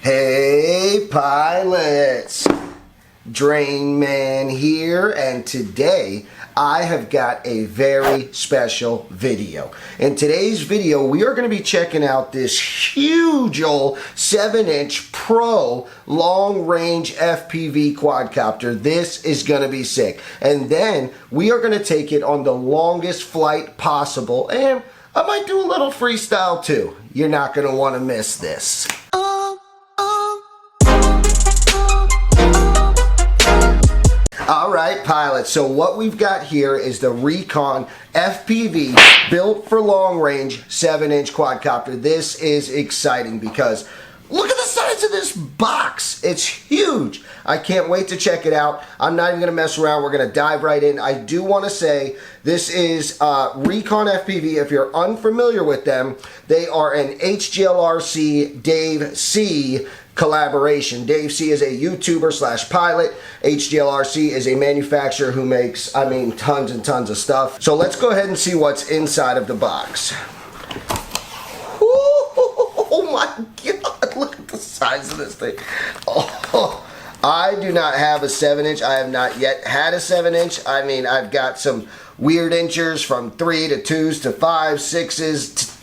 Hey pilots, Drain Man here, and today I have got a very special video. In today's video we are going to be checking out this huge old 7-inch Pro long-range FPV quadcopter. This is going to be sick. And then we are going to take it on the longest flight possible, and I might do a little freestyle too. You're not going to want to miss this. Alright pilots, so what we've got here is the Rekon FPV built for long range 7-inch quadcopter. This is exciting because look at the size of this box. It's huge. I can't wait to check it out. I'm not even going to mess around. We're going to dive right in. I do want to say this is Rekon FPV. If you're unfamiliar with them, they are an HGLRC Dave C collaboration. Dave C is a YouTuber slash pilot. HGLRC is a manufacturer who makes, I mean, tons and tons of stuff. So let's go ahead and see what's inside of the box. Oh my God, look at the size of this thing. Oh, I do not have a 7-inch. I have not yet had a 7-inch. I mean, I've got some weird inchers from 3 to 2s to 5s, 6s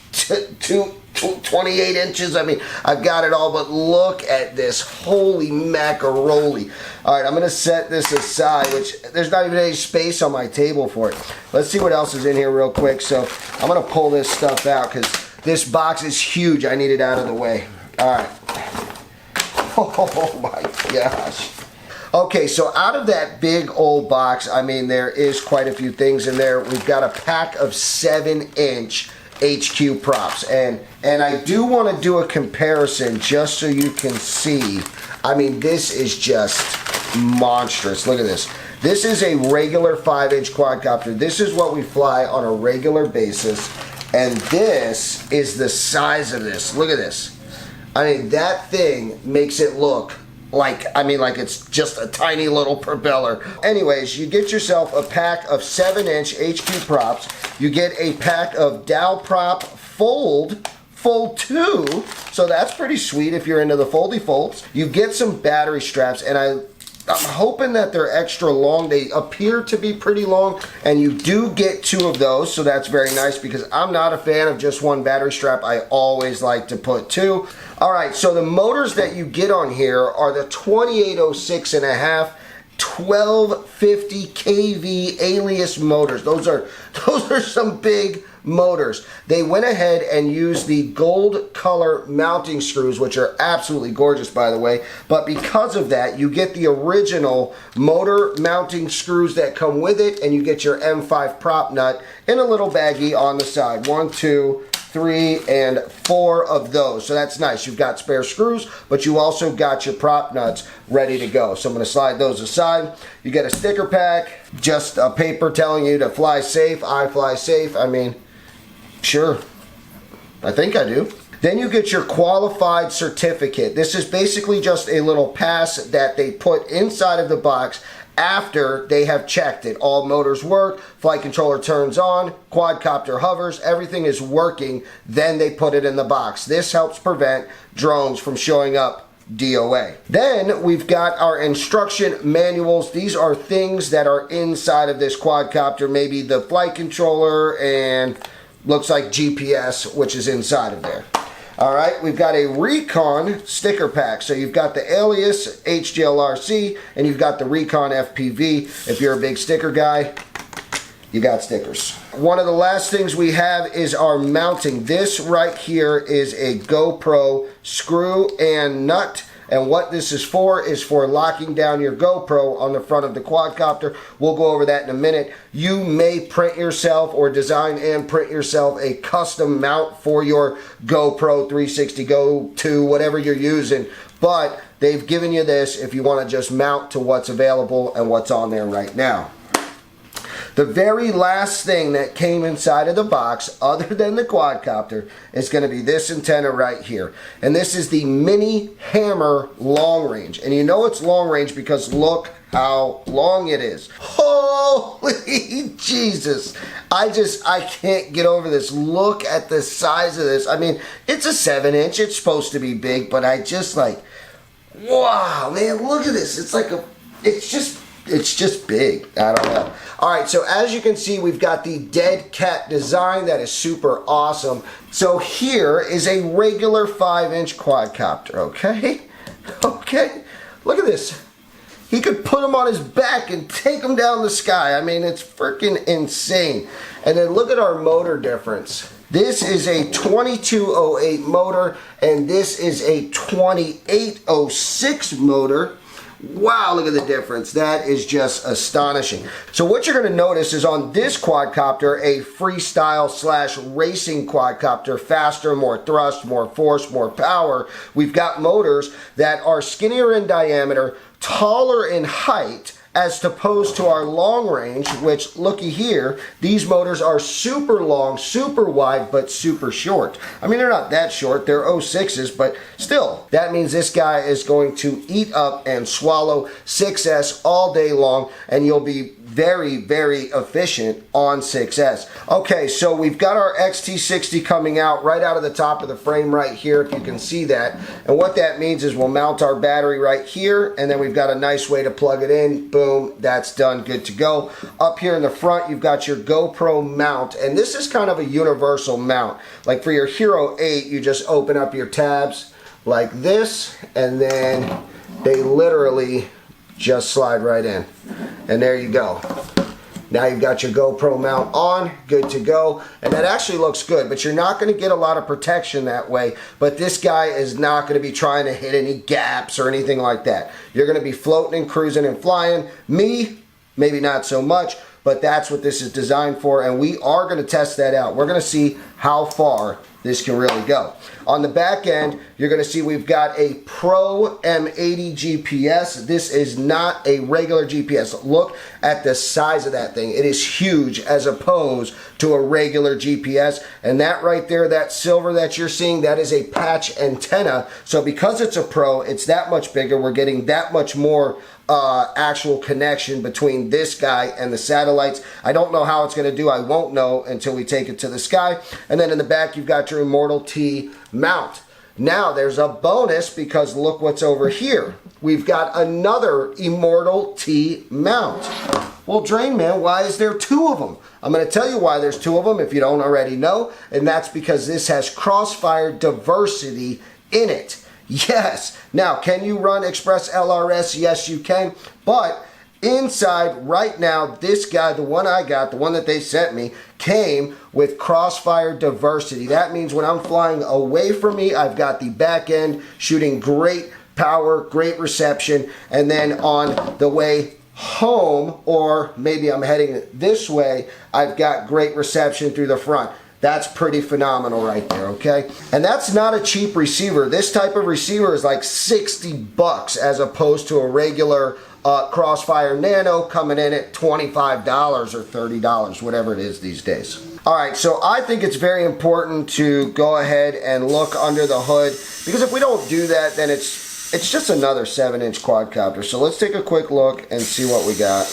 to 28 inches. I mean, I've got it all, but look at this. Holy macaroni. All right, I'm going to set this aside, which there's not even any space on my table for it. Let's see what else is in here real quick. So I'm going to pull this stuff out because this box is huge. I need it out of the way. All right. Oh my gosh. Okay, so out of that big old box, I mean, there is quite a few things in there. We've got a pack of 7-inch HQ props, and I do want to do a comparison just so you can see. I mean, this is just monstrous. Look at this. This is a regular 5-inch quadcopter. This is what we fly on a regular basis, and this is the size of this. Look at this. I mean, that thing makes it look like, I mean, like it's just a tiny little propeller. Anyways, you get yourself a pack of 7-inch HQ props. You get a pack of dowel prop fold 2, so that's pretty sweet if you're into the foldy folds. You get some battery straps, and I'm hoping that they're extra long. They appear to be pretty long, and you do get 2 of those, so that's very nice because I'm not a fan of just one battery strap. I always like to put 2. All right, so the motors that you get on here are the 2806.5 1250 kV Alias motors. Those are some big motors. They went ahead and used the gold color mounting screws, which are absolutely gorgeous, by the way. But because of that, you get the original motor mounting screws that come with it, and you get your M5 prop nut in a little baggie on the side. 1, 2, 3, and 4 of those. So that's nice. You've got spare screws, but you also got your prop nuts ready to go. So I'm going to slide those aside. You get a sticker pack, just a paper telling you to fly safe. I fly safe. I mean, sure. I think I do. Then you get your qualified certificate. This is basically just a little pass that they put inside of the box after they have checked it. All motors work, flight controller turns on, quadcopter hovers, everything is working, then they put it in the box. This helps prevent drones from showing up DOA. Then we've got our instruction manuals. These are things that are inside of this quadcopter, maybe the flight controller and looks like GPS, which is inside of there. All right, we've got a Rekon sticker pack. So you've got the Alias HGLRC and you've got the Rekon FPV. If you're a big sticker guy, you got stickers. One of the last things we have is our mounting. This right here is a GoPro screw and nut. And what this is for locking down your GoPro on the front of the quadcopter. We'll go over that in a minute. You may print yourself or design and print yourself a custom mount for your GoPro 360 Go 2, whatever you're using. But they've given you this if you want to just mount to what's available and what's on there right now. The very last thing that came inside of the box, other than the quadcopter, is going to be this antenna right here. And this is the Mini Hammer Long Range. And you know it's long range because look how long it is. Holy Jesus. I can't get over this. Look at the size of this. I mean, it's a 7-inch. It's supposed to be big, but I just like, wow, man, look at this. It's like it's just big. I don't know. All right, so as you can see, we've got the dead cat design. That is super awesome. So here is a regular 5-inch quadcopter, okay? Okay, look at this. He could put him on his back and take him down the sky. I mean, it's freaking insane. And then look at our motor difference. This is a 2208 motor, and this is a 2806 motor. Wow, look at the difference. That is just astonishing. So what you're going to notice is on this quadcopter, a freestyle / racing quadcopter, faster, more thrust, more force, more power. We've got motors that are skinnier in diameter, taller in height, as opposed to our long range, which looky here, these motors are super long, super wide, but super short. I mean, they're not that short, they're 06s, but still, that means this guy is going to eat up and swallow 6S all day long, and you'll be very, very efficient on 6S. Okay, so we've got our XT60 coming out right out of the top of the frame right here, if you can see that. And what that means is we'll mount our battery right here, and then we've got a nice way to plug it in. Boom, that's done, good to go. Up here in the front, you've got your GoPro mount, and this is kind of a universal mount. Like for your Hero 8, you just open up your tabs like this, and then they literally just slide right in. And there you go. Now you've got your GoPro mount on, good to go. And that actually looks good, but you're not going to get a lot of protection that way. But this guy is not going to be trying to hit any gaps or anything like that. You're going to be floating and cruising and flying. Me, maybe not so much, but that's what this is designed for. And we are going to test that out. We're going to see how far this can really go. On the back end, you're going to see we've got a Pro M80 GPS. This is not a regular GPS. Look at the size of that thing. It is huge as opposed to a regular GPS. And that right there, that silver that you're seeing, that is a patch antenna. So because it's a Pro, it's that much bigger. We're getting that much more actual connection between this guy and the satellites. I don't know how it's going to do. I won't know until we take it to the sky. And then in the back, you've got your Immortal T mount. Now there's a bonus because look what's over here. We've got another Immortal T mount. Well, Drain Man, why is there two of them? I'm going to tell you why there's two of them if you don't already know, and that's because this has Crossfire Diversity in it. Yes. Now, can you run Express LRS? Yes, you can. But inside right now, this guy, the one I got, the one that they sent me, came with Crossfire Diversity. That means when I'm flying away from me, I've got the back end shooting great power, great reception, and then on the way home, or maybe I'm heading this way, I've got great reception through the front. That's pretty phenomenal right there, okay? And that's not a cheap receiver. This type of receiver is like 60 bucks as opposed to a regular Crossfire Nano coming in at $25 or $30, whatever it is these days. All right, so I think it's very important to go ahead and look under the hood, because if we don't do that, then it's just another 7-inch quadcopter. So let's take a quick look and see what we got.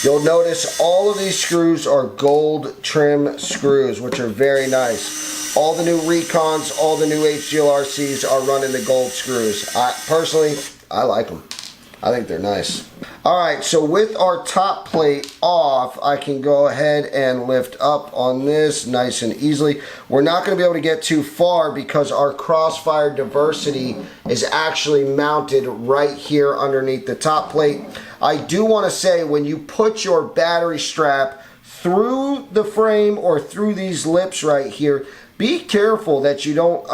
You'll notice all of these screws are gold trim screws, which are very nice. All the new Rekons, all the new HGLRCs are running the gold screws. Personally, I like them. I think they're nice. Alright, so with our top plate off, I can go ahead and lift up on this nice and easily. We're not going to be able to get too far because our Crossfire Diversity is actually mounted right here underneath the top plate. I do want to say, when you put your battery strap through the frame or through these lips right here, be careful that you don't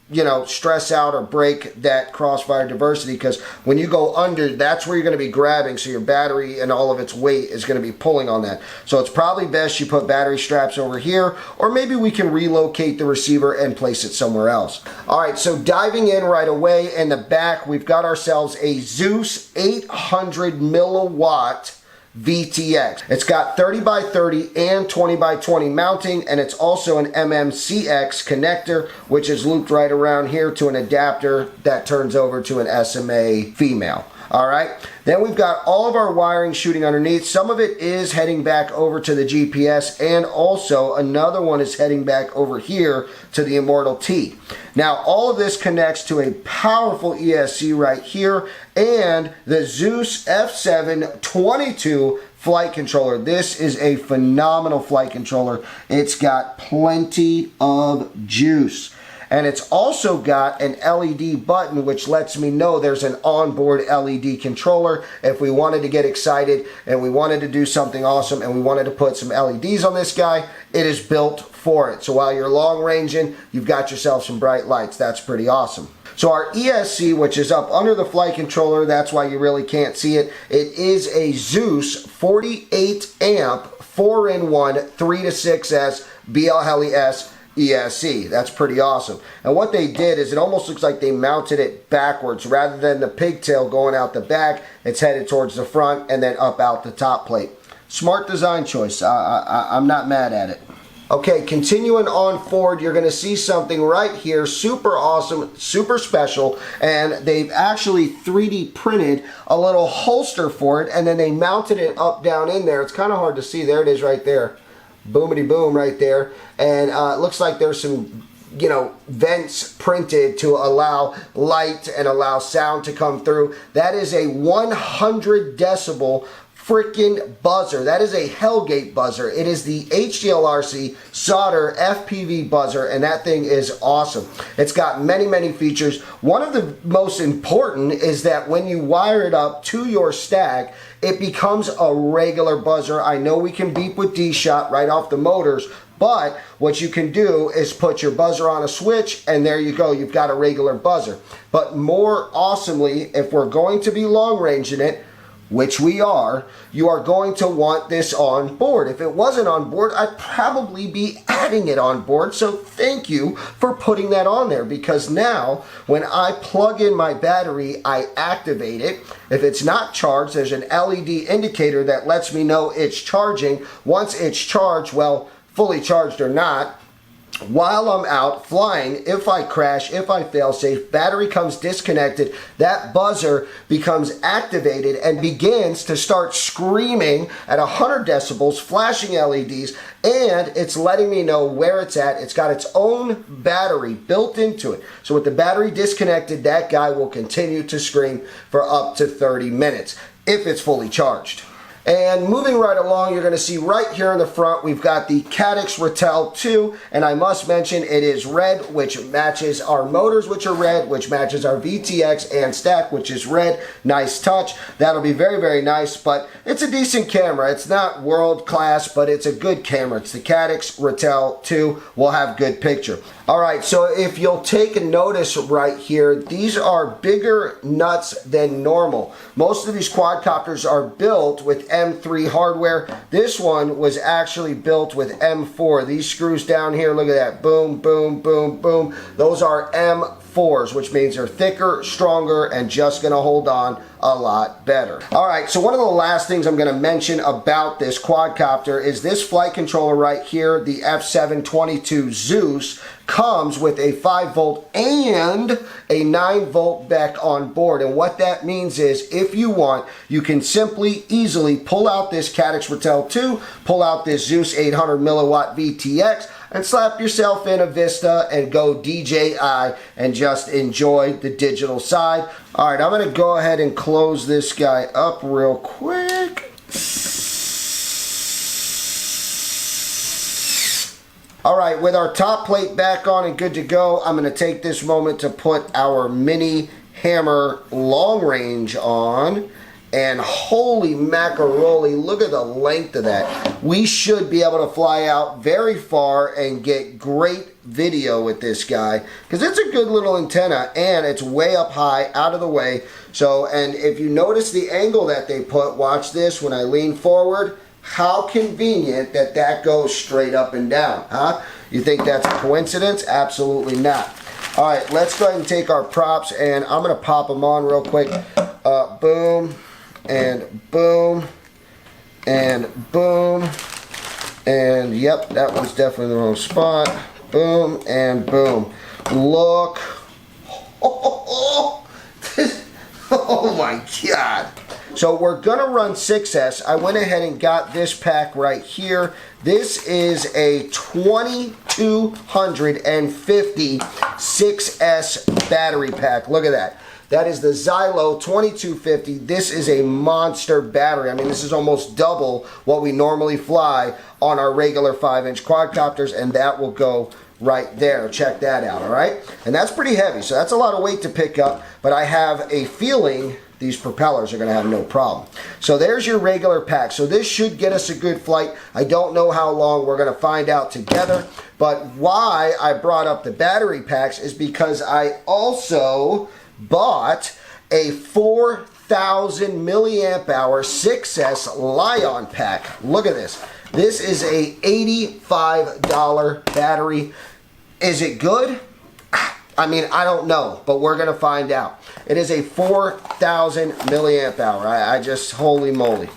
you know, stress out or break that Crossfire Diversity, because when you go under, that's where you're going to be grabbing, so your battery and all of its weight is going to be pulling on that. So it's probably best you put battery straps over here, or maybe we can relocate the receiver and place it somewhere else. All right, so diving in right away, in the back we've got ourselves a Zeus 800 milliwatt VTX. It's got 30 by 30 and 20 by 20 mounting, and it's also an MMCX connector, which is looped right around here to an adapter that turns over to an SMA female. All right, then we've got all of our wiring shooting underneath. Some of it is heading back over to the GPS, and also another one is heading back over here to the Immortal T. Now, all of this connects to a powerful ESC right here and the Zeus F722 flight controller. This is a phenomenal flight controller. It's got plenty of juice. And it's also got an LED button, which lets me know there's an onboard LED controller. If we wanted to get excited and we wanted to do something awesome and we wanted to put some LEDs on this guy, it is built for it. So while you're long ranging, you've got yourself some bright lights. That's pretty awesome. So our ESC, which is up under the flight controller, that's why you really can't see it. It is a Zeus 48 amp 4-in-1 3 to 6S BL Heli S ESC. That's pretty awesome. And what they did is it almost looks like they mounted it backwards. Rather than the pigtail going out the back, it's headed towards the front and then up out the top plate. Smart design choice. I'm not mad at it. Okay, continuing on forward, you're going to see something right here, super awesome, super special, and they've actually 3D printed a little holster for it, and then they mounted it up down in there. It's kind of hard to see. There it is right there. Boomity boom right there. And it looks like there's some, you know, vents printed to allow light and allow sound to come through. That is a 100 decibel freaking buzzer. That is a Hellgate buzzer. It is the HDLRC Soter FPV buzzer, and that thing is awesome. It's got many, many features. One of the most important is that when you wire it up to your stack, it becomes a regular buzzer. I know we can beep with D-Shot right off the motors, but what you can do is put your buzzer on a switch, and there you go. You've got a regular buzzer. But more awesomely, if we're going to be long ranging it, which we are, you are going to want this on board. If it wasn't on board, I'd probably be adding it on board. So thank you for putting that on there, because now when I plug in my battery, I activate it. If it's not charged, there's an LED indicator that lets me know it's charging. Once it's charged, well, fully charged or not, while I'm out flying, if I crash, if I fail safe, battery comes disconnected, that buzzer becomes activated and begins to start screaming at 100 decibels, flashing LEDs, and it's letting me know where it's at. It's got its own battery built into it. So with the battery disconnected, that guy will continue to scream for up to 30 minutes if it's fully charged. And moving right along, you're going to see right here in the front, we've got the Caddx Ratel 2, and I must mention it is red, which matches our motors, which are red, which matches our VTX and stack, which is red. Nice touch. That'll be very, very nice, but it's a decent camera. It's not world class, but it's a good camera. It's the Caddx Ratel 2. We'll have good picture. All right, so if you'll take a notice right here, these are bigger nuts than normal. Most of these quadcopters are built with M3 hardware. This one was actually built with M4. These screws down here, look at that, boom, boom, boom, boom. Those are M4s, which means they're thicker, stronger, and just gonna hold on a lot better. All right, so one of the last things I'm gonna mention about this quadcopter is this flight controller right here, the F722 Zeus, comes with a 5-volt and a 9-volt back on board. And what that means is, if you want, you can simply easily pull out this Caddx Ratel 2, pull out this Zeus 800 milliwatt VTX, and slap yourself in a Vista and go DJI and just enjoy the digital side. All right, I'm gonna go ahead and close this guy up real quick. All right, with our top plate back on and good to go, I'm going to take this moment to put our mini hammer long range on. and holy macaroni, look at the length of that. We should be able to fly out very far and get great video with this guy, because it's a good little antenna and it's way up high, out of the way. So, and if you notice the angle that they put, watch this, when I lean forward, how convenient that that goes straight up and down, huh? You think that's a coincidence? Absolutely not. All right, let's go ahead and take our props, and I'm gonna pop them on real quick. Boom, and boom, and boom, and yep, that was definitely the wrong spot. Boom, and boom. Look. Oh my God. So we're gonna run 6S. I went ahead and got this pack right here. This is a 2250 6S battery pack. Look at that. That is the Xilo 2250. This is a monster battery. I mean, this is almost double what we normally fly on our regular 5-inch quadcopters, and that will go right there. Check that out, all right? And that's pretty heavy, so that's a lot of weight to pick up, but I have a feeling these propellers are going to have no problem. So there's your regular pack. So this should get us a good flight. I don't know how long. We're going to find out together. But why I brought up the battery packs is because I also bought a 4,000 milliamp hour 6S Lion pack. Look at this. This is a $85 battery. Is it good? I mean, I don't know, but we're going to find out. It is a 4,000 milliamp hour. I just, holy moly.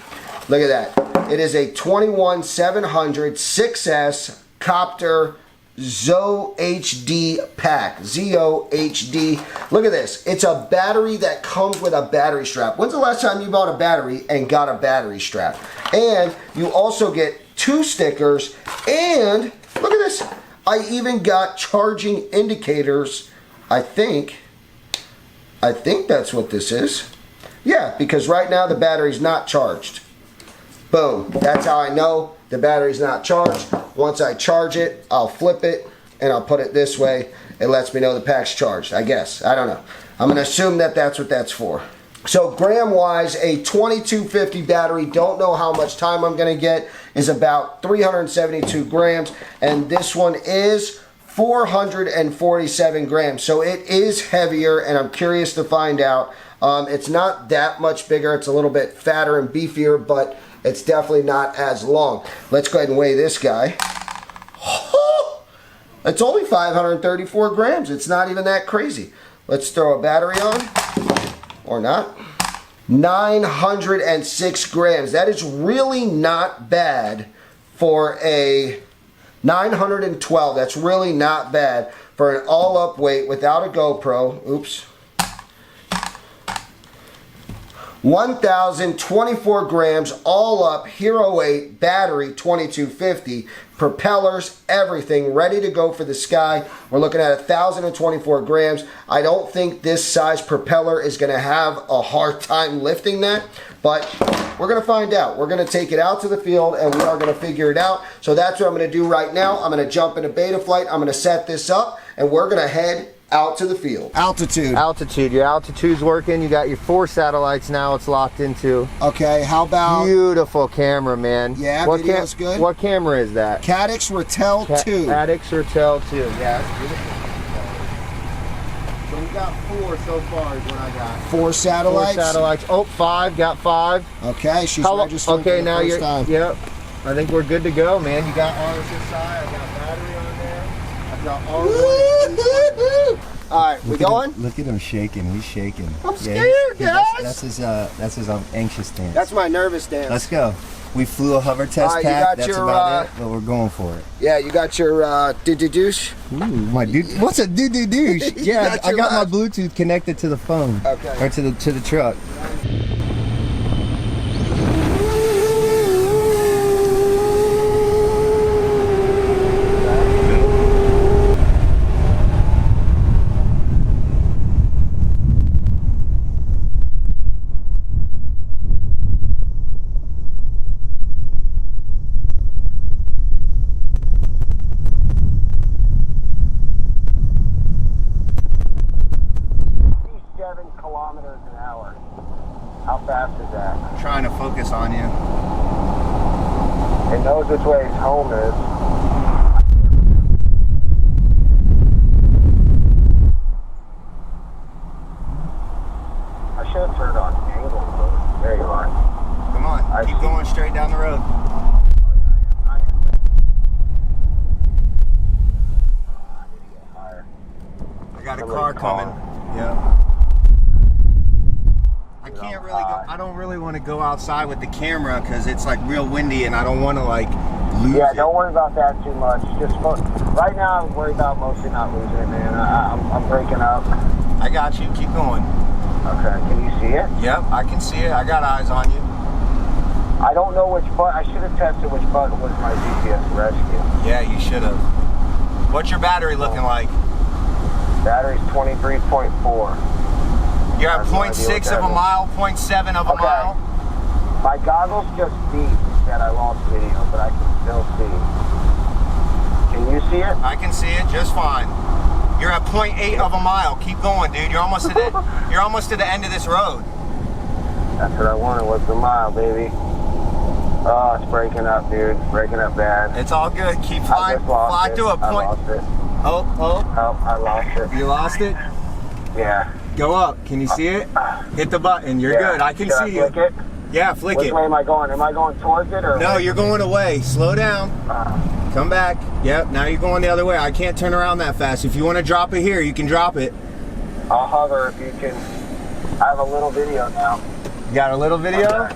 Look at that. It is a 21700 6S Copter ZOHD pack. ZOHD. Look at this. It's a battery that comes with a battery strap. When's the last time you bought a battery and got a battery strap? And you also get 2 stickers, and look at this. I even got charging indicators. I think that's what this is. Yeah, because right now the battery's not charged. Boom. That's how I know the battery's not charged. Once I charge it, I'll flip it and I'll put it this way. It lets me know the pack's charged, I guess. I don't know. I'm going to assume that that's what that's for. So gram-wise, a 2250 battery, don't know how much time I'm going to get, is about 372 grams. And this one is 447 grams. So it is heavier, and I'm curious to find out. It's not that much bigger. It's a little bit fatter and beefier, but it's definitely not as long. Let's go ahead and weigh this guy. It's only 534 grams. It's not even that crazy. Let's throw a battery on. Or not. 906 grams. That is really not bad for a 912. That's really not bad for an all-up weight without a GoPro. Oops. 1,024 grams, all up, Hero 8, battery, 2250, propellers, everything, ready to go for the sky. We're looking at 1,024 grams. I don't think this size propeller is going to have a hard time lifting that, but we're going to find out. We're going to take it out to the field, and we are going to figure it out. So that's what I'm going to do right now. I'm going to jump into Betaflight. I'm going to set this up, and we're going to head out to the field. Altitude. Altitude. Your altitude's working. You got your 4 satellites now. It's locked into. Okay, how about... Beautiful camera, man. Yeah, video's good. What camera is that? Caddx Ratel 2. Caddx Ratel 2. Yeah, that's beautiful. So we got 4 so far is what I got. 4 satellites? 4 satellites. Oh, 5. Got 5. Okay, she's registering okay, for the now first time. Yep. I think we're good to go, man. You got RSSI. I got battery on there. I got Alright, we going? Look at him shaking. He's shaking. I'm scared, guys. That's his anxious dance. That's my nervous dance. Let's go. We flew a hover test pack. That's about it, but we're going for it. Yeah, you got your doo-doo-douche? Ooh, my dude. What's a doo-doo-douche? Yeah, I got my Bluetooth connected to the phone. Okay. Or to the truck. It knows which way its home is. I should have turned on angle mode. There you are. Come on, keep going straight down the road. I got a car coming. Yeah. I can't really go. I don't really want to go outside with the camera because it's like real windy and I don't want to like lose it. Don't worry about that too much. Just right now, I'm worried about mostly not losing it, man. I'm breaking up. I got you. Keep going. Okay. Can you see it? Yep, I can see it. I got eyes on you. I don't know which button. I should have tested which button was my GPS rescue. Yeah, you should have. What's your battery looking like? Battery's 23.4. You're at 0.6 of a mile, 0.7 of a mile. My goggles just beat that I lost video, but I can still see. Can you see it? I can see it just fine. You're at 0.8 of a mile. Keep going, dude. You're almost to the end of this road. That's what I wanted, was the mile, baby. Oh, it's breaking up, dude. Breaking up bad. It's all good. Keep flying. Fly to a point. I lost it. Oh, I lost it. you lost it? Yeah. Go up. Can you see it? Hit the button. You're good. I can see you. Flick it? Yeah, flick Which it. way am I going? Am I going towards it or? No, you're going away. Slow down. Come back. Yep, now you're going the other way. I can't turn around that fast. If you want to drop it here, you can drop it. I'll hover if you can. I have a little video now. You got a little video? Okay.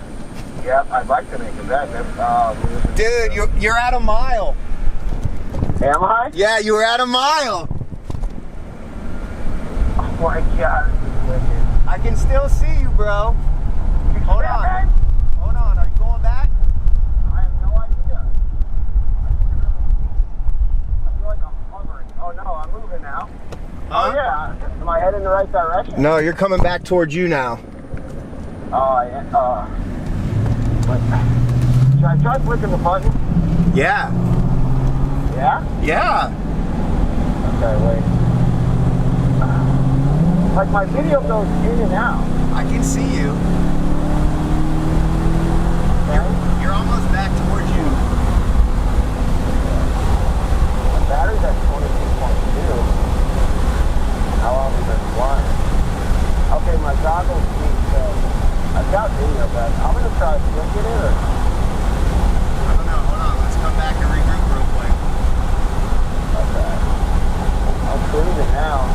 Yep, I'd like to make it back. Dude, you're at a mile. Am I? Yeah, you were at a mile. Oh my God, this is wicked. I can still see you, bro. Hold on. Hold on. Are you going back? I have no idea. I feel like I'm hovering. Oh no, I'm moving now. Huh? Oh yeah. Am I heading in the right direction? No, you're coming back towards you now. Should I try flicking the button? Yeah. Yeah? Yeah. Okay, wait. Like my video goes in and out. I can see you. Okay. You're almost back towards you. The battery's at 22.2. How long have you been flying? Okay, my goggles speak, so I've got video back. I'm gonna try flicking it or. I don't know. Hold on. Let's come back and regroup real quick. Okay. I'm cruising now.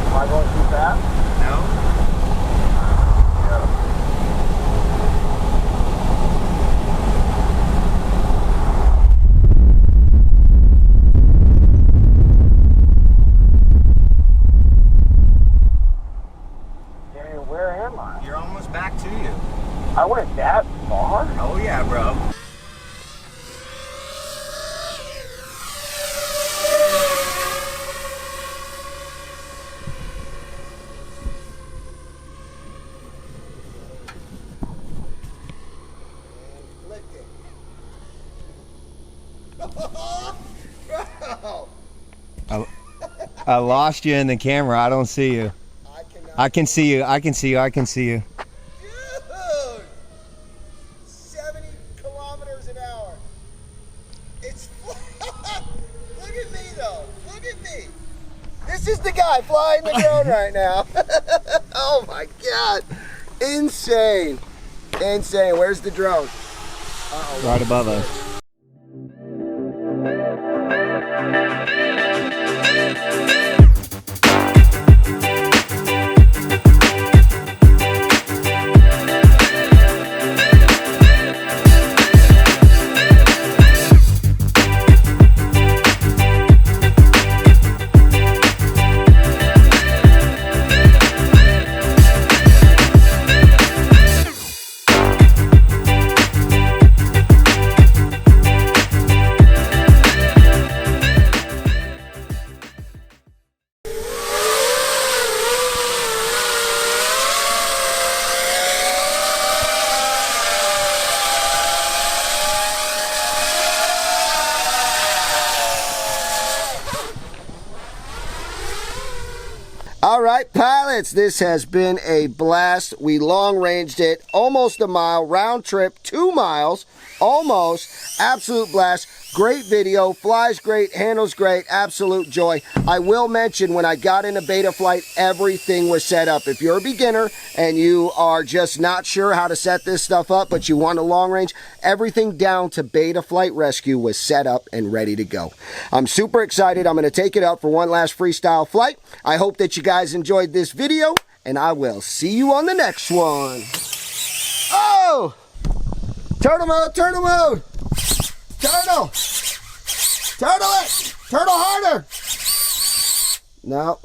Am I going too fast? No? Yeah. Dang, where am I? You're almost back to you. I went that far? Oh, yeah, bro. I lost you in the camera. I don't see you. I can see you. I can see you. I can see you. Dude! 70 kilometers an hour. It's look at me though. Look at me. This is the guy flying the drone right now. Oh my God. Insane. Insane. Where's the drone? Uh-oh. Right above us. right, pilots, this has been a blast. We long ranged it almost a mile, round trip 2 miles, almost. Absolute blast. Great video, flies great, handles great, absolute joy. I will mention, when I got into Betaflight, everything was set up. If you're a beginner and you are just not sure how to set this stuff up, but you want a long range, everything down to Betaflight Rescue was set up and ready to go. I'm super excited. I'm going to take it out for one last freestyle flight. I hope that you guys enjoyed this video, and I will see you on the next one. Oh! Turtle mode, turtle mode! Turtle! Turtle it! Turtle harder! No.